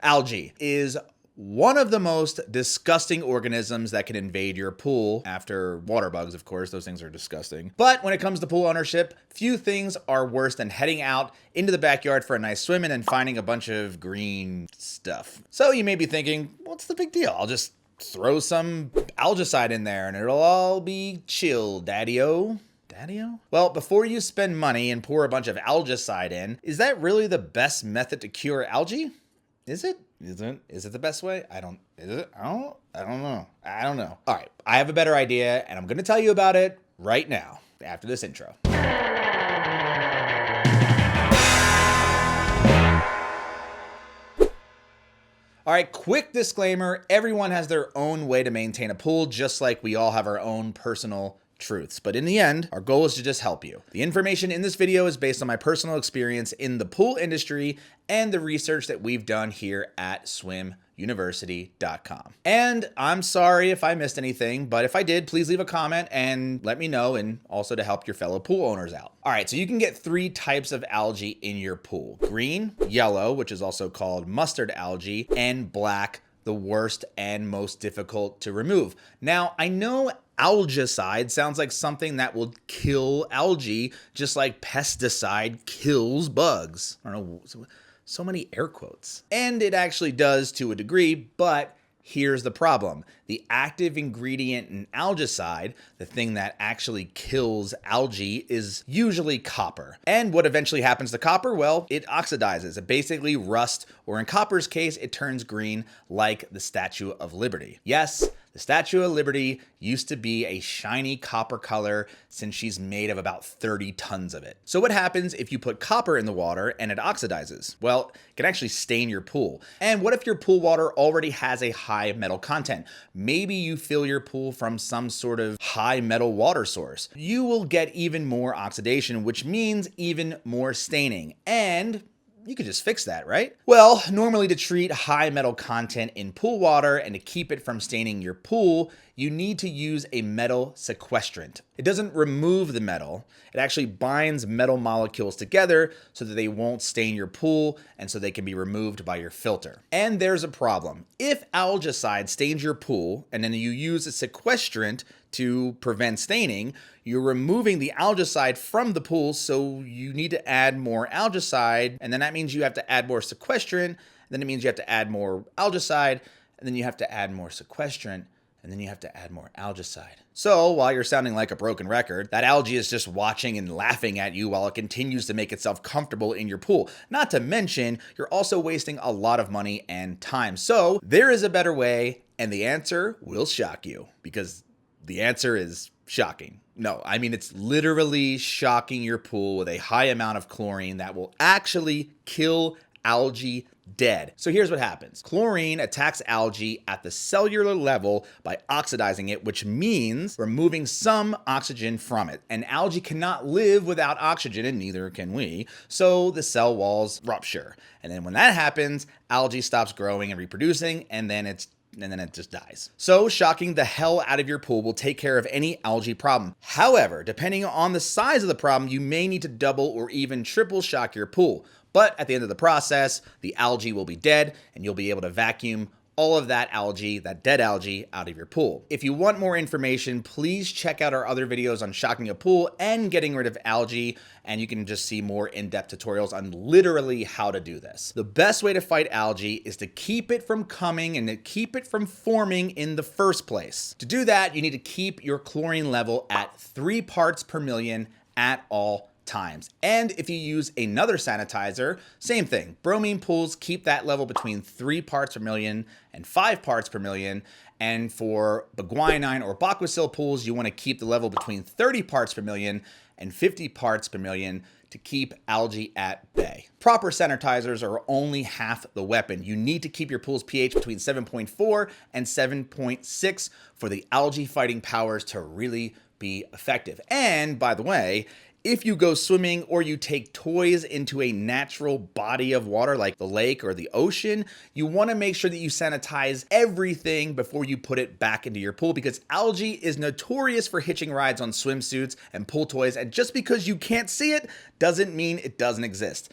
Algae is one of the most disgusting organisms that can invade your pool, after water bugs, of course. Those things are disgusting. But when it comes to pool ownership, few things are worse than heading out into the backyard for a nice swim and then finding a bunch of green stuff. So you may be thinking, what's the big deal? I'll just throw some algicide in there and it'll all be chill, daddy-o. Daddy-o? Well, before you spend money and pour a bunch of algicide in, is that really the best method to cure algae? Is it? Is it the best way? Is it? I don't know. All right, I have a better idea, and I'm going to tell you about it right now, after this intro. All right, quick disclaimer. Everyone has their own way to maintain a pool, just like we all have our own personal truths. But in the end, our goal is to just help you. The information in this video is based on my personal experience in the pool industry and the research that we've done here at swimuniversity.com. And I'm sorry if I missed anything, but if I did, please leave a comment and let me know, and also to help your fellow pool owners out. All right, so you can get 3 types of algae in your pool: green, yellow, which is also called mustard algae, and black, the worst and most difficult to remove. Now, I know algaecide sounds like something that will kill algae, just like pesticide kills bugs. I don't know, so many air quotes. And it actually does to a degree, but here's the problem. The active ingredient in algaecide, the thing that actually kills algae, is usually copper. And what eventually happens to copper? Well, it oxidizes. It basically rusts, or in copper's case, it turns green like the Statue of Liberty. Yes, the Statue of Liberty used to be a shiny copper color since she's made of about 30 tons of it. So what happens if you put copper in the water and it oxidizes? Well, it can actually stain your pool. And what if your pool water already has a high metal content? Maybe you fill your pool from some sort of high metal water source. You will get even more oxidation, which means even more staining. And you could just fix that, right? Well, normally to treat high metal content in pool water and to keep it from staining your pool, you need to use a metal sequestrant. It doesn't remove the metal. It actually binds metal molecules together so that they won't stain your pool and so they can be removed by your filter. And there's a problem. If algaecide stains your pool and then you use a sequestrant to prevent staining, you're removing the algaecide from the pool, so you need to add more algaecide, and then that means you have to add more sequestrant, and then it means you have to add more algaecide, and then you have to add more sequestrant, and then you have to add more algaecide. So while you're sounding like a broken record, that algae is just watching and laughing at you while it continues to make itself comfortable in your pool. Not to mention, you're also wasting a lot of money and time. So there is a better way, and the answer will shock you, because the answer is shocking. No, I mean, it's literally shocking your pool with a high amount of chlorine that will actually kill algae dead. So here's what happens. Chlorine attacks algae at the cellular level by oxidizing it, which means removing some oxygen from it. And algae cannot live without oxygen, and neither can we. So the cell walls rupture. And then when that happens, algae stops growing and reproducing, and then it just dies. So shocking the hell out of your pool will take care of any algae problem. However, depending on the size of the problem, you may need to double or even triple shock your pool. But at the end of the process, the algae will be dead and you'll be able to vacuum all of that algae, that dead algae, out of your pool. If you want more information, please check out our other videos on shocking a pool and getting rid of algae, and you can just see more in-depth tutorials on literally how to do this. The best way to fight algae is to keep it from coming and to keep it from forming in the first place. To do that, you need to keep your chlorine level at 3 parts per million at all times. And if you use another sanitizer, same thing. Bromine pools keep that level between 3 parts per million and 5 parts per million. And for Beguanine or Baquacil pools, you want to keep the level between 30 parts per million and 50 parts per million to keep algae at bay. Proper sanitizers are only half the weapon. You need to keep your pool's pH between 7.4 and 7.6 for the algae fighting powers to really be effective. And by the way, if you go swimming or you take toys into a natural body of water like the lake or the ocean, you want to make sure that you sanitize everything before you put it back into your pool, because algae is notorious for hitching rides on swimsuits and pool toys, and just because you can't see it doesn't mean it doesn't exist.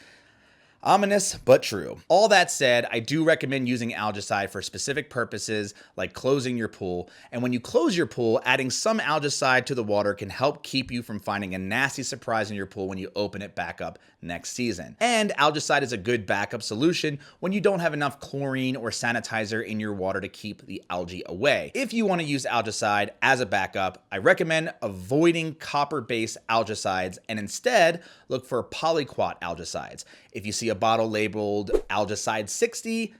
Ominous, but true. All that said, I do recommend using algicide for specific purposes like closing your pool. And when you close your pool, adding some algicide to the water can help keep you from finding a nasty surprise in your pool when you open it back up next season. And algicide is a good backup solution when you don't have enough chlorine or sanitizer in your water to keep the algae away. If you want to use algicide as a backup, I recommend avoiding copper-based algicides and instead look for polyquat algicides. If you see a bottle labeled Algicide 60,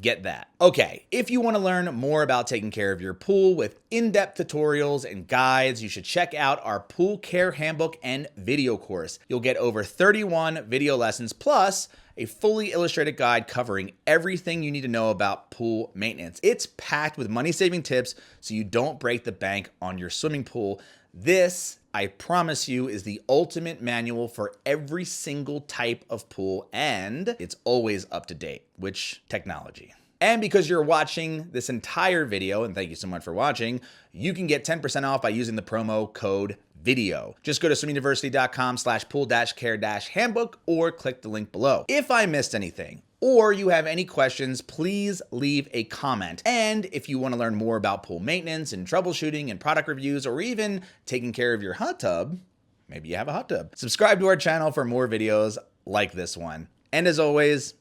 get that. Okay, if you want to learn more about taking care of your pool with in-depth tutorials and guides, you should check out our Pool Care Handbook and video course. You'll get over 31 video lessons plus a fully illustrated guide covering everything you need to know about pool maintenance. It's packed with money-saving tips so you don't break the bank on your swimming pool. This, I promise you, is the ultimate manual for every single type of pool, and it's always up to date, which technology. And because you're watching this entire video, and thank you so much for watching, you can get 10% off by using the promo code VIDEO. Just go to swimuniversity.com/pool-care-handbook or click the link below. If I missed anything, or you have any questions, please leave a comment. And if you want to learn more about pool maintenance and troubleshooting and product reviews, or even taking care of your hot tub, maybe you have a hot tub, subscribe to our channel for more videos like this one. And as always,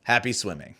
happy swimming.